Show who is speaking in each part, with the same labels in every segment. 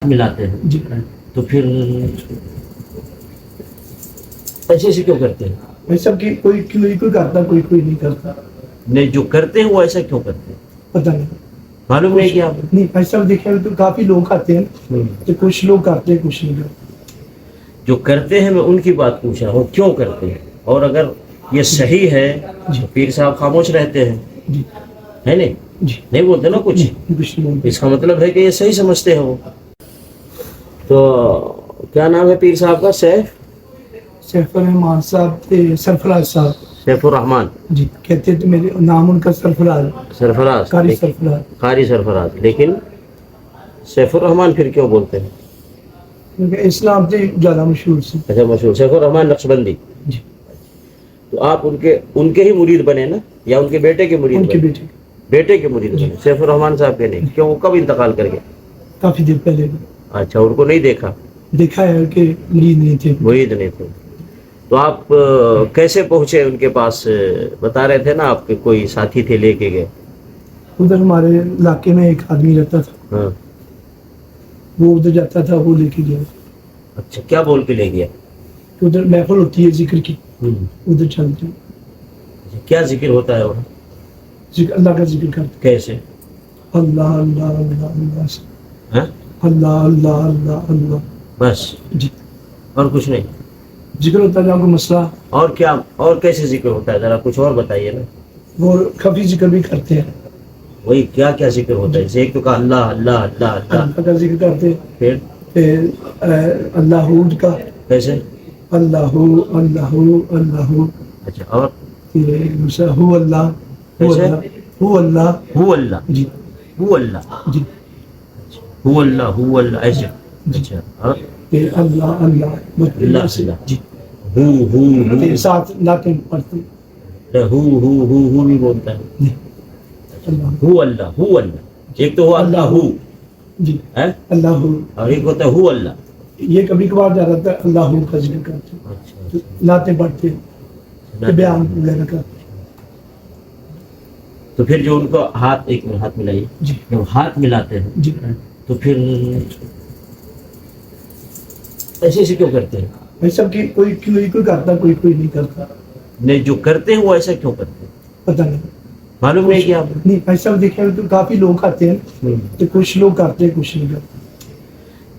Speaker 1: ملاتے ہیں
Speaker 2: جی
Speaker 1: تو پھر ایسے کیوں کرتے ہیں؟
Speaker 2: بھائی سب کی کوئی کرتا کوئی نہیں کرتا.
Speaker 1: نہیں جو کرتے ہیں وہ ایسا کیوں کرتے ہیں
Speaker 2: پتہ نہیں.
Speaker 1: معلوم نہیں کہ آپ
Speaker 2: نہیں بھائی صاحب دیکھیں تو کافی لوگ آتے ہیں تو کچھ لوگ کرتے ہیں کچھ نہیں کرتے.
Speaker 1: جو کرتے ہیں میں ان کی بات پوچھ رہا ہوں کیوں کرتے ہیں، اور اگر یہ صحیح ہے تو پیر صاحب خاموش رہتے ہیں
Speaker 2: جی
Speaker 1: ہے نہیں
Speaker 2: جی
Speaker 1: نہیں بولتے نا کچھ.
Speaker 2: کچھ نہیں
Speaker 1: اس کا مطلب ہے کہ یہ صحیح سمجھتے ہیں وہ. تو کیا نام ہے پیر صاحب کا؟
Speaker 2: سیف الرحمان صاحب سرفراز صاحب.
Speaker 1: سیف الرحمان
Speaker 2: جی کہتے تھے میرے نام ان کا سرفراز قاری
Speaker 1: سرفراز. لیکن سیف الرحمان پھر کیوں بولتے ہیں؟
Speaker 2: کیونکہ اسلام سے زیادہ مشہور سے.
Speaker 1: اچھا مشہور سیف الرحمان نقشبندی.
Speaker 2: جی
Speaker 1: تو آپ ان کے ہی مرید بنے نا، یا ان کے بیٹے کے مرید
Speaker 2: ان کے
Speaker 1: بنے؟ بیٹے کے مرید بنے. سیف الرحمان صاحب کے نہیں. کیوں؟ وہ کب انتقال کر گئے؟
Speaker 2: کافی دیر پہلے.
Speaker 1: اچھا ان کو نہیں
Speaker 2: دیکھا ہے کہ
Speaker 1: مرید نہیں تھے. تو آپ کیسے پہنچے ان کے پاس؟ بتا رہے تھے نا آپ کے کوئی ساتھی تھے لے کے گئے.
Speaker 2: ادھر ہمارے علاقے میں ایک آدمی رہتا تھا.
Speaker 1: ہاں
Speaker 2: وہ ادھر جاتا تھا، وہ لے کے گیا.
Speaker 1: اچھا کیا بول کے لے گیا؟
Speaker 2: ادھر محفل ہوتی ہے ذکر کی، ادھر چلتے ہیں.
Speaker 1: کیا ذکر ہوتا ہے وہاں؟
Speaker 2: ذکر اللہ کا ذکر کرتے.
Speaker 1: کیسے؟
Speaker 2: اللہ اللہ اللہ اللہ
Speaker 1: ہاں
Speaker 2: اللہ اللہ اللہ اللہ
Speaker 1: بس.
Speaker 2: جی
Speaker 1: اور کچھ نہیں
Speaker 2: ذکر ہوتا ہے. جہاں کو مسئلہ
Speaker 1: اور کیا اور کیسے ذکر ہوتا ہے؟ ذرا کچھ اور بتائیے نا.
Speaker 2: وہ خفی ذکر بھی کرتے ہیں.
Speaker 1: وہی کیا کیا ذکر ہوتا ہے؟ ایک تو کہا اللہ اللہ اللہ اللہ
Speaker 2: اللہ کا ذکر کرتے ہیں.
Speaker 1: پھر
Speaker 2: اللہ کا
Speaker 1: کیسے؟
Speaker 2: اللہ اللہ اللہ.
Speaker 1: اچھا اور
Speaker 2: ہو اللہ
Speaker 1: کیسے؟
Speaker 2: ہو اللہ
Speaker 1: ہو اللہ.
Speaker 2: جی
Speaker 1: ہو اللہ.
Speaker 2: جی
Speaker 1: ہو اللہ ہو اللہ ایسے. اچھا اور
Speaker 2: اللہ اللہ
Speaker 1: اللہ اللہ.
Speaker 2: جی
Speaker 1: ہو
Speaker 2: ساتھ لاتے پڑھتے.
Speaker 1: ہو بھی بولتا ہے. ہو اللہ ہو اللہ. ایک تو ہو اللہ ہو
Speaker 2: جی اللہ
Speaker 1: اور ایک ہوتا ہے ہو اللہ.
Speaker 2: یہ کبھی کبھار جا رہتا ہے اللہ کا ذکر کرتے ہیں.
Speaker 1: اچھا
Speaker 2: لاتے پڑھتے بیان وغیرہ کرتے.
Speaker 1: تو پھر جو ان کو ایک ہاتھ ملائیے.
Speaker 2: جی
Speaker 1: جب ہاتھ ملاتے ہیں
Speaker 2: جی
Speaker 1: تو پھر ایسے کیوں کرتے ہیں؟
Speaker 2: بھائی سب کی کوئی کرتا کوئی نہیں کرتا.
Speaker 1: نہیں جو کرتے ہیں وہ ایسا کیوں کرتے ہیں؟
Speaker 2: پتہ نہیں.
Speaker 1: معلوم نہیں کہ آپ
Speaker 2: نہیں بھائی صاحب دیکھیں تو کافی لوگ آتے ہیں تو کچھ لوگ کرتے ہیں کچھ نہیں کرتے.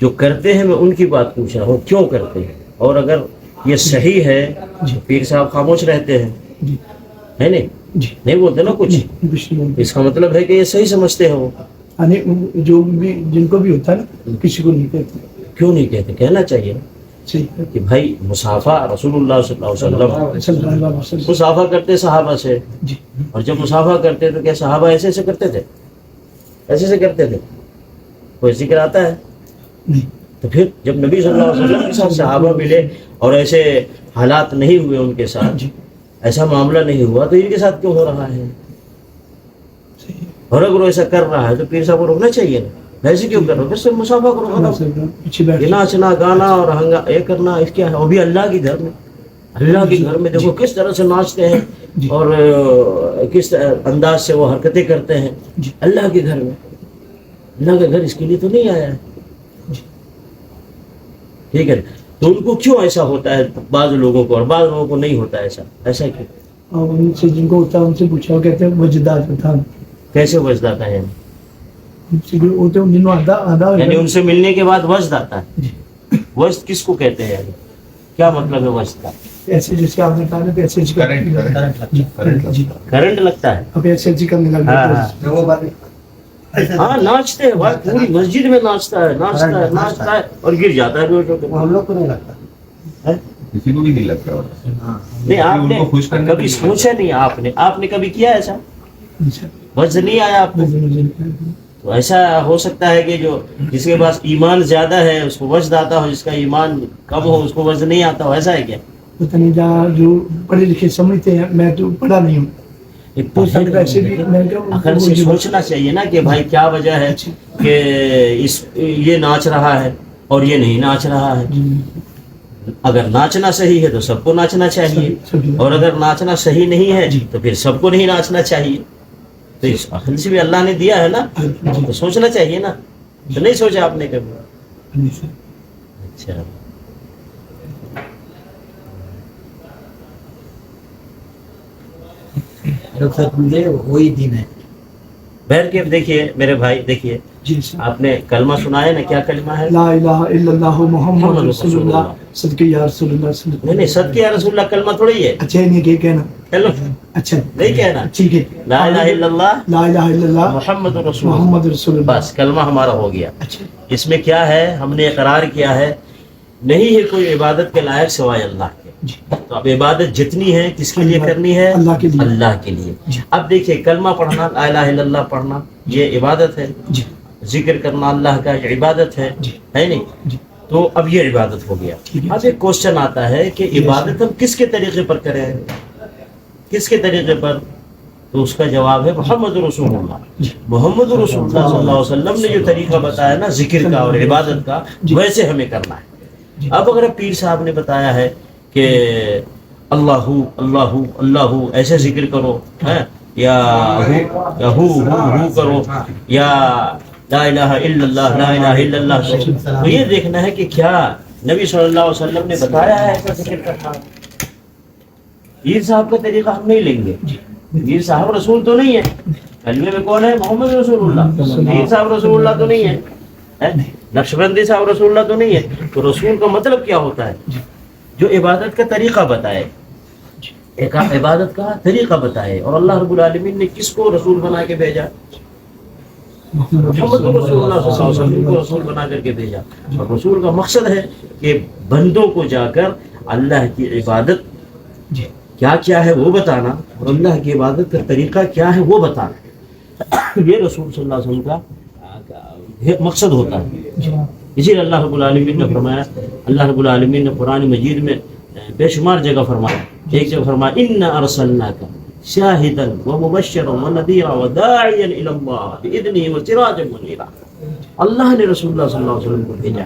Speaker 1: جو کرتے ہیں میں ان کی بات پوچھ رہا ہوں کیوں کرتے ہیں، اور اگر یہ صحیح ہے تو پیر صاحب خاموش رہتے ہیں
Speaker 2: جی
Speaker 1: ہے نہیں
Speaker 2: جی
Speaker 1: نہیں بولتے نا کچھ.
Speaker 2: کچھ نہیں.
Speaker 1: اس کا مطلب ہے کہ یہ صحیح سمجھتے ہیں وہ.
Speaker 2: یعنی جو بھی جن کو بھی ہوتا ہے نا کسی کو نہیں کہتے.
Speaker 1: کیوں نہیں کہتے؟ کہنا چاہیے
Speaker 2: صحیح ہے
Speaker 1: کہ بھائی مصافہ رسول اللہ صلی اللہ علیہ وسلم مصافہ کرتے صحابہ سے.
Speaker 2: جی
Speaker 1: اور جب مصافہ کرتے تو کیا صحابہ ایسے کرتے تھے؟ ایسے کرتے تھے؟ کوئی ذکر آتا ہے؟
Speaker 2: نہیں.
Speaker 1: تو پھر جب نبی صلی اللہ علیہ وسلم کے ساتھ صحابہ ملے اور ایسے حالات نہیں ہوئے ان کے ساتھ، ایسا معاملہ نہیں ہوا تو ان کے ساتھ کیوں ہو رہا ہے؟ اور اگر وہ ایسا کر رہا ہے تو پیر صاحب کو روکنا چاہیے نا. ایسے کیوں کر رہا ہے؟ صرف مسافہ کرو. یہ ناچنا گانا اور یہ کرنا اس کیا ہے؟ وہ بھی اللہ کے گھر میں. اللہ کے گھر میں دیکھو کس طرح سے ناچتے ہیں اور کس انداز سے وہ حرکتیں کرتے ہیں. اللہ کے گھر میں. اللہ کا گھر اس کے لیے تو نہیں آیا ہے. ٹھیک ہے. تو ان کو کیوں ایسا ہوتا ہے بعض لوگوں کو اور بعض لوگوں کو نہیں ہوتا ایسا کیوں؟
Speaker 2: اور ان سے جن کو ہوتا ہے ان سے پوچھا کہتے ہیں وجدات تھا.
Speaker 1: کیسے وجد آتا ہے؟ یعنی ان سے ملنے کے بعد وجد آتا ہے. وجد کس کو کہتے ہیں؟ کیا مطلب ہے وجد کا؟
Speaker 2: ایسے جس کا آپ نے کہا
Speaker 1: کرنٹ لگتا ہے.
Speaker 2: اب ایسے جی کرنے لگا.
Speaker 1: ہاں ناچتے ہیں بھائی، پوری مسجد میں ناچتا ہے اور گر جاتا ہے.
Speaker 2: ہم لوگ کو نہیں لگتا.
Speaker 3: کسی کو بھی نہیں لگتا.
Speaker 1: نہیں آپ نے کبھی سوچا نہیں؟ آپ نے کبھی کیا ایسا؟ وجد نہیں آیا آپ کو؟ تو ایسا ہو سکتا ہے کہ جو جس کے پاس ایمان زیادہ ہے اس کو وجد آتا ہو، جس کا ایمان کم ہو اس کو وجد نہیں آتا ہو. ایسا ہے کیا؟
Speaker 2: پتہ نہیں. جہاں جو پڑھے لکھے سمجھتے ہیں، میں تو پڑھا نہیں ہوں.
Speaker 1: عقل سے سوچنا چاہیے نا کہ بھائی کیا وجہ ہے کہ یہ ناچ رہا ہے اور یہ نہیں ناچ رہا ہے. اگر ناچنا صحیح ہے تو سب کو ناچنا چاہیے، اور اگر ناچنا صحیح نہیں ہے تو پھر سب کو نہیں ناچنا چاہیے. تو اس عقل سے بھی اللہ نے دیا ہے نا، تو سوچنا چاہیے نا. تو نہیں سوچا آپ نے کبھی؟ اچھا
Speaker 3: وہی دین ہے.
Speaker 1: بہر کے دیکھیے میرے بھائی، دیکھیے
Speaker 2: جی سر.
Speaker 1: آپ نے کلمہ سنا ہے نا، کیا کلمہ ہے؟
Speaker 2: لا الہ الا اللہ محمد رسول اللہ. صدقے یا رسول اللہ صلی اللہ.
Speaker 1: نہیں نہیں، صدقے یا رسول اللہ کلمہ تھوڑی ہے.
Speaker 2: اچھا نہیں کہ کہنا.
Speaker 1: چلو
Speaker 2: اچھا
Speaker 1: نہیں کہنا،
Speaker 2: ٹھیک ہے.
Speaker 1: لا الہ الا اللہ
Speaker 2: لا الہ الا اللہ
Speaker 1: محمد رسول
Speaker 2: محمد رسول اللہ.
Speaker 1: بس کلمہ ہمارا ہو گیا.
Speaker 2: اچھا
Speaker 1: اس میں کیا ہے، ہم نے اقرار کیا ہے نہیں ہے کوئی عبادت کے لائق سوائے اللہ کے.
Speaker 2: جی
Speaker 1: تو اب عبادت جتنی ہے کس کے لیے کرنی ہے؟
Speaker 2: اللہ کے لیے.
Speaker 1: اللہ کے لیے. اب دیکھیے کلمہ پڑھنا، لا الہ الا اللہ پڑھنا، یہ عبادت ہے.
Speaker 2: جی
Speaker 1: ذکر کرنا اللہ کا یہ عبادت ہے،
Speaker 2: جی
Speaker 1: ہے نہیں؟
Speaker 2: جی
Speaker 1: تو اب یہ عبادت ہو گیا.
Speaker 2: ٹھیک ہے.
Speaker 1: اب ایک کوشچن آتا ہے کہ عبادت ہم کس کے طریقے پر کریں، کس کے طریقے پر؟ تو اس کا جواب ہے محمد رسول اللہ. محمد رسول اللہ صلی اللہ علیہ وسلم نے جو طریقہ بتایا نا ذکر کا اور عبادت کا، ویسے ہمیں کرنا ہے. اب اگر پیر صاحب نے بتایا ہے کہ اللہ اللہ اللہ ایسے ذکر کرو، یا ہو کرو، یا لا الہ الا اللہ لا الہ الا اللہ کرو، تو یہ دیکھنا ہے کہ کیا نبی صلی اللہ علیہ وسلم نے بتایا ہے ایسا ذکر کرنا. پیر صاحب کا طریقہ ہم نہیں لیں گے. پیر صاحب رسول تو نہیں ہے، کلمے میں کون ہے؟ محمد رسول اللہ. پیر صاحب رسول اللہ تو نہیں ہے، نقشبندی صاحب رسول اللہ تو نہیں ہے. تو رسول کا مطلب کیا ہوتا ہے؟ جو عبادت کا طریقہ بتائے، ایک عبادت کا طریقہ بتائے. اور اللہ رب العالمین نے کس کو رسول بنا کے بھیجا؟ محمد رسول اللہ صلی اللہ علیہ وسلم کو رسول بنا کر کے بھیجا. اور رسول کا مقصد ہے کہ بندوں کو جا کر اللہ کی عبادت کیا کیا ہے وہ بتانا، اور اللہ کی عبادت کا طریقہ کیا ہے وہ بتانا. یہ رسول صلی اللہ علیہ وسلم کا مقصد ہوتا ہے. اسی لیے اللہ رب العالمین نے فرمایا، اللہ رب العالمین نے قرآن مجید میں بے شمار جگہ فرمایا. ایک جگہ فرمایا انا ارسلناک شاہدا ومبشرا ونذیرا وداعیا الی اللہ باذنہ وسراجا منیرا. اللہ نے رسول اللہ صلی اللہ علیہ وسلم کو بھیجا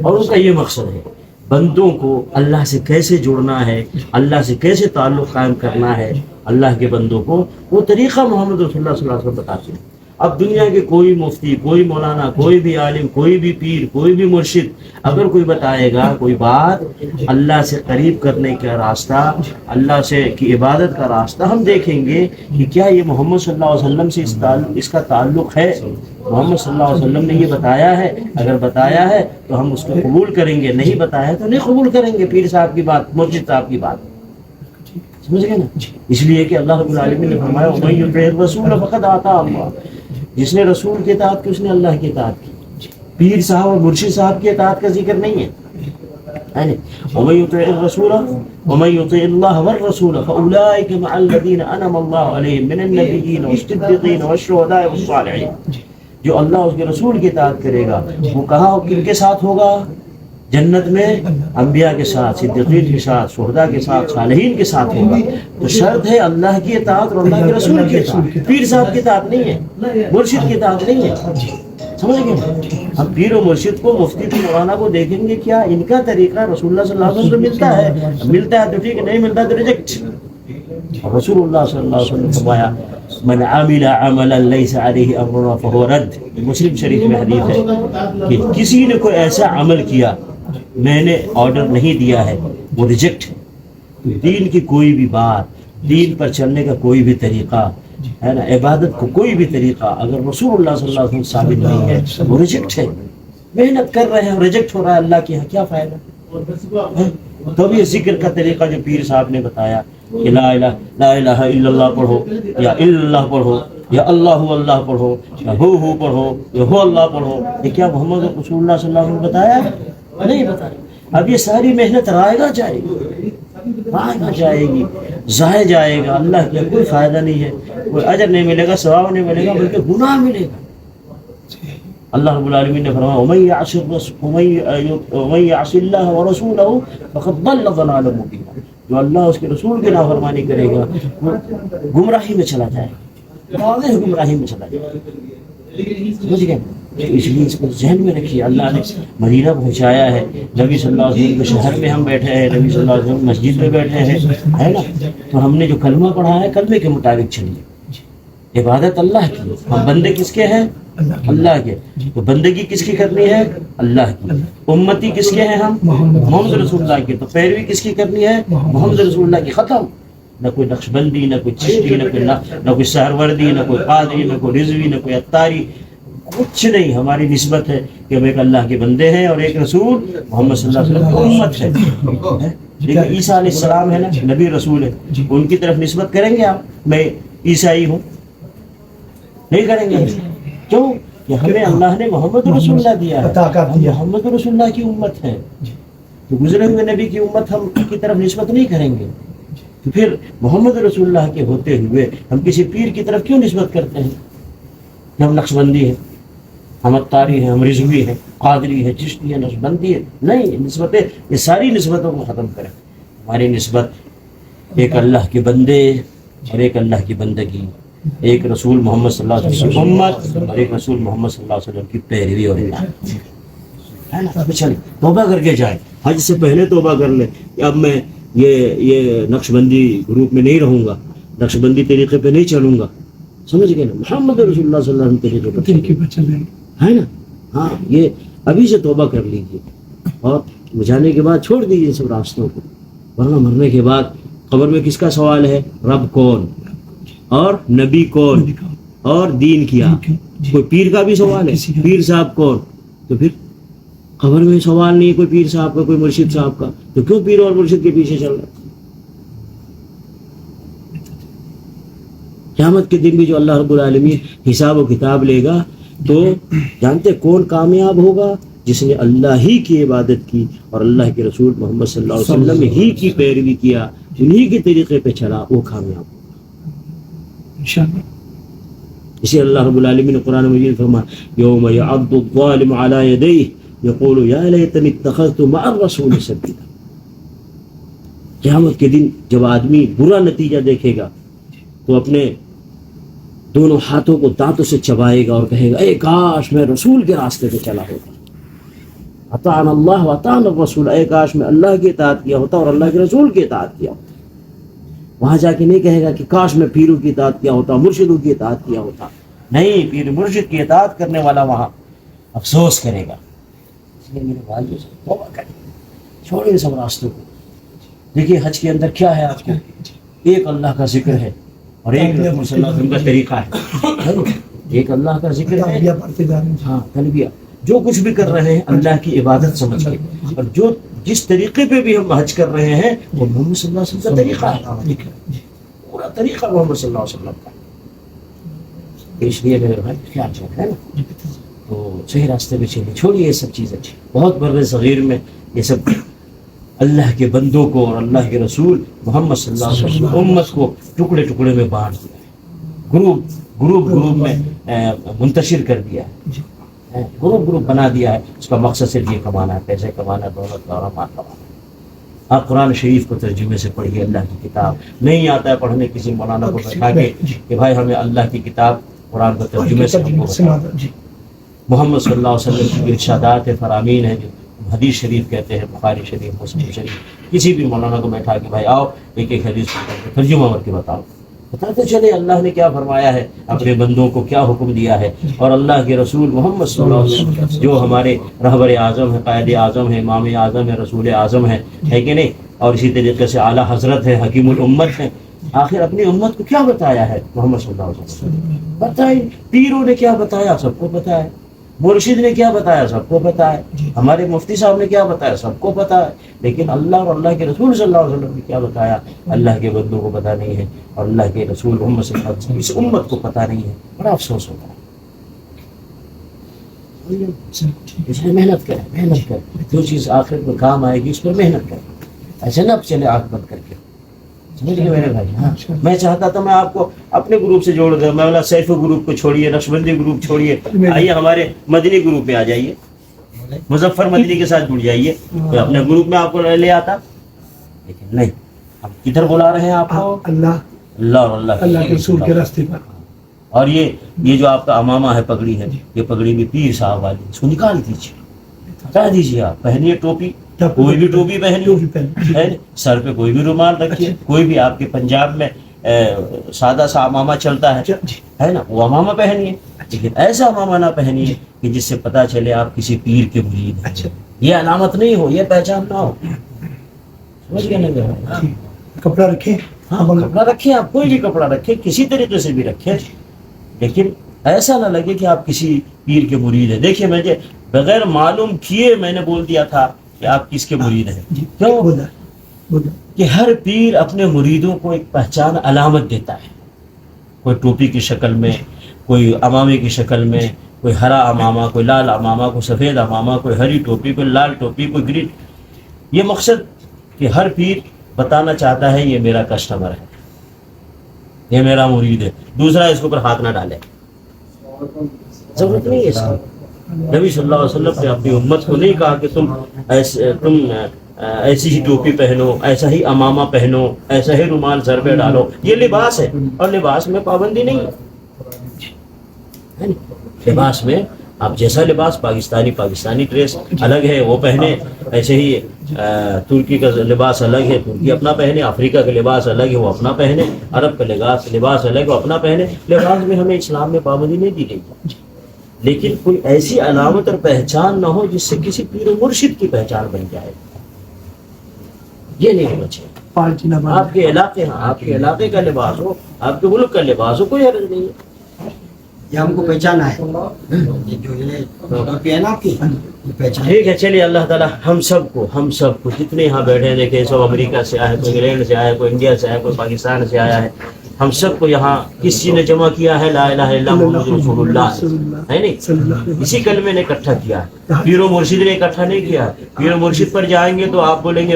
Speaker 1: اور اس کا یہ مقصد ہے بندوں کو اللہ سے کیسے جوڑنا ہے، اللہ سے کیسے تعلق قائم کرنا ہے. اللہ کے بندوں کو وہ طریقہ محمد رسول اللہ صلی اللہ علیہ وسلم بتاتے ہیں. اب دنیا کے کوئی مفتی، کوئی مولانا، کوئی بھی عالم، کوئی بھی پیر، کوئی بھی مرشد اگر کوئی بتائے گا کوئی بات اللہ سے قریب کرنے کا راستہ، اللہ سے کی عبادت کا راستہ، ہم دیکھیں گے کہ کیا یہ محمد صلی اللہ علیہ وسلم سے اس کا تعلق ہے. محمد صلی اللہ علیہ وسلم نے یہ بتایا ہے، اگر بتایا ہے تو ہم اس کو قبول کریں گے، نہیں بتایا ہے تو نہیں قبول کریں گے پیر صاحب کی بات، مرشد صاحب کی بات. سمجھ گئے نا؟ اس لیے کہ اللہ رب العالمین نے فرمایا وَمَن يُطِعِ الرَّسُولَ فَقَدْ أَطَاعَ اللَّهَ. جس نے رسول کی اطاعت کی اس نے اللہ کی اطاعت کی. پیر صاحب اور مرشد صاحب کی اطاعت کا ذکر نہیں ہے. وَمَن يُطِعِ الرَّسُولَ وَمَن يُطِعِ اللَّهَ وَالرَّسُولَ فَأُولَٰئِكَ مَعَ الَّذِينَ أَنْعَمَ اللَّهُ عَلَيْهِم مِّنَ النَّبِيِّينَ وَالصِّدِّيقِينَ وَالشُّهَدَاءِ وَالصَّالِحِينَ. جو اللہ اس کے رسول کی اطاعت کرے گا وہ کہاں کن کے ساتھ ہوگا؟ جنت میں انبیاء کے ساتھ، صدیقین کے ساتھ، شہداء کے ساتھ، صالحین کے ساتھ ہوگا. تو شرط ہے اللہ کی اطاعت اور اللہ کے رسول کی اطاعت. پیر صاحب کی اطاعت نہیں ہے، مرشد کی اطاعت نہیں ہے. سمجھ گئے؟ ہم پیر و مرشد کو، مفتی کو، مولانا کو دیکھیں گے کیا ان کا طریقہ رسول اللہ صلی اللہ علیہ وسلم ملتا ہے. ملتا ہے تو ٹھیک ہے، نہیں ملتا تو ریجیکٹ. رسول اللہ صلی اللہ علیہ وسلم فرمایا من عمل عملا لیس علیہ امرنا فہو رد. مسلم شریف میں حدیث ہے کہ کسی نے کوئی ایسا عمل کیا میں نے آرڈر نہیں دیا ہے وہ ریجیکٹ. دین کی کوئی بھی بات، دین پر چلنے کا کوئی بھی طریقہ ہے نا، عبادت کو کوئی بھی طریقہ اگر رسول اللہ صلی اللہ علیہ وسلم ثابت نہیں ہے وہ ریجیکٹ ہے. محنت کر رہے ہیں، ریجیکٹ ہو رہا ہے اللہ کے یہاں، کیا فائدہ؟ تو یہ ذکر کا طریقہ جو پیر صاحب نے بتایا کہ لا الہ الا اللہ پڑھو، یا اللہ پڑھو، یا اللہ اللہ پڑھو، یا ہو پڑھو، یا ہو اللہ پڑھو، یہ کیا محمد رسول اللہ صلی اللہ علیہ وسلم بتایا؟ نہیں بتایا. اب یہ ساری محنت رائے گا جائے گی، رائے جائے گی، ضائع جائے گا. اللہ کا کوئی فائدہ نہیں ہے، کوئی اجر نہیں ملے گا، ثواب نہیں ملے گا، بلکہ گناہ ملے گا. اللہ رب العالمین نے فرمایا وَمَن يَعْصِ اللَّهَ وَرَسُولَهُ فَقَدْ ضَلَّ ضَلَالًا مُبِينًا. جو اللہ اس کے رسول کی نافرمانی کرے گا وہ گمراہی میں چلا جائے گا، واضح گمراہی میں چلا جائے گا. سمجھ گئے؟ اس لیے اس کو ذہن میں رکھیے. اللہ نے مدینہ پہنچایا ہے، نبی صلی اللہ علیہ وسلم کے شہر میں ہم بیٹھے ہیں، نبی صلی اللہ علیہ وسلم مسجد میں بیٹھے ہیں، ہے نا. تو ہم نے جو کلمہ پڑھا ہے کلمے کے مطابق چلیے. عبادت اللہ کی، ہم بندے کس کے ہیں؟ اللہ کے. تو بندگی کس کی کرنی ہے؟ اللہ کی. امتی کس کے ہیں ہم؟ محمد رسول اللہ کے. تو پیروی کس کی کرنی ہے؟ محمد رسول اللہ کی. ختم. نہ کوئی نقشبندی، نہ کوئی چشتی، نہ کوئی سہروردی، نہ کوئی قادری، نہ کوئی رضوی، نہ کوئی اتاری، کچھ نہیں. ہماری نسبت ہے کہ ہم ایک اللہ کے بندے ہیں اور ایک رسول محمد صلی اللہ علیہ وسلم کی امت ہے. لیکن عیسیٰ علیہ السلام ہے نا، نبی رسول ہے، ان کی طرف نسبت کریں گے آپ؟ میں عیسائی ہوں، نہیں کریں گے. کیوں؟ کہ ہمیں اللہ نے محمد رسول اللہ دیا ہے، ہم محمد رسول اللہ کی امت ہے. تو گزرے ہوئے نبی کی امت ہم کی طرف نسبت نہیں کریں گے. تو پھر محمد رسول اللہ کے ہوتے ہوئے ہم کسی پیر کی طرف کیوں نسبت کرتے ہیں؟ کہ ہم نقشبندی ہیں، ہم اتاری ہیں، ہم رضوی ہیں، قادری ہے، چشتی ہے، نقشبندی ہے. نہیں، نسبتیں، یہ ساری نسبتوں کو ختم کریں. ہماری نسبت ایک اللہ کے بندے اور ایک اللہ کی بندگی، ایک رسول محمد صلی اللہ علیہ وسلم کی امت اور ایک رسول محمد صلی اللہ علیہ وسلم کی پیروی اور اطاعت. ہے نا؟ چلیں توبہ کر کے جائیں. حج سے پہلے توبہ کر لیں کہ اب میں یہ نقشبندی گروپ میں نہیں رہوں گا، نقشبندی طریقے پہ نہیں چلوں گا. سمجھ گئے نا؟ محمد رسول اللہ صلی اللہ علیہ وسلم طریقے پہ چلیں، ہے نا؟ ہاں، یہ ابھی سے توبہ کر لیجیے اور جانے کے بعد چھوڑ دیجیے سب راستوں کو. ورنہ مرنے کے بعد قبر میں کس کا سوال ہے؟ رب کون اور نبی کون اور دین کیا. کوئی پیر کا بھی سوال ہے، پیر صاحب کون. تو پھر قبر میں سوال نہیں کوئی پیر صاحب کا، کوئی مرشد صاحب کا. تو کیوں پیر اور مرشد کے پیچھے چل رہا؟ قیامت کے دن بھی جو اللہ رب العالمین حساب و کتاب لے گا تو جانتے کون کامیاب ہوگا؟ جس نے اللہ ہی کی عبادت کی اور اللہ کے رسول محمد صلی اللہ علیہ وسلم ہی کی پیروی کیا، انہی کے طریقے پہ چلا، وہ کامیاب ہوگا انشاءاللہ. اسی اللہ رب العالمین نے قرآن مجید فرمایا یوم یعض الظالم علی یدیہ یقول یا لیتنی اتخذت مع الرسول سبیلا. قیامت کے دن جب آدمی برا نتیجہ دیکھے گا تو اپنے دونوں ہاتھوں کو دانتوں سے چبائے گا اور کہے گا اے کاش میں رسول کے راستے پہ چلا ہوتا. اطعنا اللہ واطعنا الرسول، اے کاش میں اللہ کی اطاعت کیا ہوتا اور اللہ کے رسول کی اطاعت کیا ہوتا. وہاں جا کے نہیں کہے گا کہ کاش میں پیروں کی اطاعت کیا ہوتا، مرشدوں کی اطاعت کیا ہوتا. نہیں، پیر مرشد کی اطاعت کرنے والا وہاں افسوس کرے گا. اس لیے میرے بھائیوں سے توبہ کریں، چھوڑیں سب راستوں کو. دیکھیے حج کے اندر کیا ہے آپ کو؟ ایک اللہ کا ذکر ہے اور ایک رسول صلی اللہ علیہ وسلم کا طریقہ ہے. ایک اللہ کا ذکر ہے، ہاں تلبیہ، جو کچھ بھی کر رہے ہیں اللہ کی عبادت سمجھ کے، اور جو جس طریقے پہ بھی ہم حج کر رہے ہیں وہ محمد صلی اللہ علیہ وسلم کا طریقہ ہے، پورا طریقہ محمد صلی اللہ علیہ وسلم کا. اس لیے میرے بھائی خیال رکھنا ہے نا، تو صحیح راستے پہ چلیے، چھوڑیے یہ سب چیزیں. بہت بر صغیر میں یہ سب اللہ کے بندوں کو اور اللہ کے رسول محمد صلی اللہ علیہ وسلم امت کو ٹکڑے ٹکڑے میں بانٹ دیا ہے، گروپ میں منتشر کر دیا ہے، گروپ بنا دیا ہے. اس کا مقصد صرف یہ کمانا ہے، پیسے کمانا، دولت اور مال کمانا. آپ قرآن شریف کو ترجمے سے پڑھیے. اللہ کی کتاب نہیں آتا ہے پڑھنے کسی مولانا کو بیٹھا کے کہ بھائی ہمیں اللہ کی کتاب قرآن کو ترجمے سے ہم کو بتاؤ. محمد صلی اللہ علیہ وسلم کی ارشادات فرامین ہیں جو حدیث شریف کہتے ہیں، بخاری شریف، مسلم شریف. کسی بھی مولانا کو بیٹھا کے بھائی آؤ ایک ایک حدیث کو ترجمہ کر کے بتاؤ، بتاتے چلے اللہ نے کیا فرمایا ہے، اپنے بندوں کو کیا حکم دیا ہے. اور اللہ کے رسول محمد صلی اللہ علیہ وسلم جو ہمارے رہبر اعظم ہے، قائد اعظم ہے، امام اعظم ہے، رسول اعظم ہے کہ نہیں. اور اسی طریقے سے اعلیٰ حضرت ہے، حکیم الامت ہے. آخر اپنی امت کو کیا بتایا ہے محمد صلی اللہ علیہ وسلم؟ بتائیں. پیروں نے کیا بتایا سب کو پتہ ہے، مرشد نے کیا بتایا سب کو پتہ ہے، ہمارے مفتی صاحب نے کیا بتایا سب کو پتہ ہے. لیکن اللہ اور اللہ کے رسول صلی اللہ علیہ وسلم نے کیا بتایا اللہ کے بندوں کو پتہ نہیں ہے، اور اللہ کے رسول محمد صلی اللہ علیہ وسلم اس امت کو پتہ نہیں ہے. بڑا افسوس ہوتا ہے. اس لیے محنت کریں. جو چیز آخر میں کام آئے گی اس پر محنت کریں، ایسے نہ چلے آنکھ بند کر کے. سمجھ گئے میرے بھائی؟ ہاں، میں چاہتا تھا میں آپ کو اپنے گروپ سے جوڑ دوں. مولا سیف گروپ کو چھوڑیے، نقشبندی گروپ چھوڑیے، آئیے ہمارے مدنی گروپ میں آ جائیے، مظفر مدنی کے ساتھ جڑ جائیے. تو اپنے گروپ میں آپ کو لے آتا، لیکن نہیں. ہم کدھر بلا رہے ہیں آپ کو؟ اللہ اور اللہ کے رسول کے راستے پر. اور یہ جو آپ کا امامہ ہے، پگڑی ہے، یہ پگڑی بھی پیر صاحب والی، اس کو نکال دیجیے، ہٹا دیجیے. آپ پہنیے ٹوپی، کوئی بھی ٹوپی پہنیے، سر پہ کوئی بھی رومال رکھیے. کوئی بھی آپ کے پنجاب میں سادہ سا امامہ چلتا ہے نا، وہ امامہ پہنیے، لیکن ایسا امامہ نہ پہنیے کہ جس سے پتہ چلے آپ کسی پیر کے مرید ہیں. یہ علامت نہیں ہو، یہ پہچان نہ ہو. سمجھ گئے نا؟
Speaker 2: کپڑا رکھیں.
Speaker 1: ہاں کپڑا رکھیں، آپ کوئی بھی کپڑا رکھیں، کسی طریقے سے بھی رکھیں، لیکن ایسا نہ لگے کہ آپ کسی پیر کے مرید ہیں. دیکھیے مجھے بغیر معلوم کیے میں نے بول دیا تھا کہ آپ کس کے مرید ہیں. کیوں؟ کہ ہر پیر اپنے مریدوں کو ایک پہچان علامت دیتا ہے. کوئی ٹوپی کی شکل میں، کوئی امامے کی شکل میں، کوئی ہرا امامہ، کوئی لال امامہ، کوئی سفید امامہ، کوئی ہری ٹوپی، کوئی لال ٹوپی، کوئی گرین. یہ مقصد کہ ہر پیر بتانا چاہتا ہے یہ میرا کسٹمر ہے، یہ میرا مرید ہے، دوسرا اس کے اوپر ہاتھ نہ ڈالے. ضرورت نہیں ہے اس کی. نبی صلی اللہ علیہ وسلم نے اپنی امت کو نہیں کہا کہ تم ایسی ہی ٹوپی پہنو، ایسا ہی امامہ پہنو، ایسا ہی رومال سر پہ ڈالو. یہ لباس ہے، اور لباس میں پابندی نہیں ہے. لباس میں آپ جیسا لباس، پاکستانی ڈریس الگ ہے وہ پہنے، ایسے ہی ترکی کا لباس الگ ہے، ترکی اپنا پہنے، افریقہ کا لباس الگ ہے وہ اپنا پہنے، عرب کا لباس الگ ہے وہ اپنا پہنے. لباس میں ہمیں اسلام میں پابندی نہیں دی گئی، لیکن کوئی ایسی علامت اور پہچان نہ ہو جس سے کسی پیر و مرشد کی پہچان بن جائے. یہ نہیں ہونا چاہیے. آپ کے علاقے کا لباس ہو، آپ کے ملک کا لباس ہو، کوئی حرج نہیں ہے.
Speaker 3: یہ ہم کو پہچانا ہے، یہ جو یہ ٹوپی ہے نا آپ کی، یہ پہچان.
Speaker 1: ٹھیک ہے، چلیے اللہ تعالیٰ ہم سب کو جتنے یہاں بیٹھے ہیں، دیکھیں سب امریکہ سے آئے، کوئی انگلینڈ سے آیا، کوئی انڈیا سے آیا، کوئی پاکستان سے آیا ہے. ہم سب کو یہاں کس چیز نے جمع کیا ہے؟ لا الہ الا اللہ محمد رسول اللہ ہے نہیں؟ اسی کلمے نے اکٹھا کیا ہے. پیر و مرشد نے اکٹھا نہیں کیا. پیر و مرشد پر جائیں گے تو آپ بولیں گے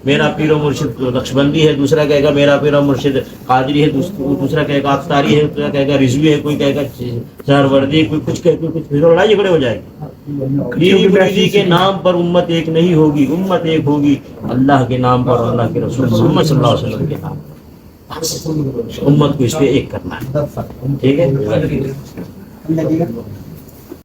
Speaker 1: میرا پیر و مرشد نقشبندی ہے، دوسرا کہے گا میرا پیر و مرشد قادری ہے، دوسرا کہے گا اختاری ہے، دوسرا کہے گا رضوی ہے، کوئی کہے گا سہروردی، کوئی کچھ کہے گا کچھ، لڑائی جھگڑے ہو جائے گی. پیری مریدی کے نام پر امت ایک نہیں ہوگی، امت ایک ہوگی اللہ کے نام پر، اللہ کے رسول محمد صلی اللہ علیہ وسلم کے نام پر. امت کو اس پہ ایک کرنا ہے. ٹھیک ہے.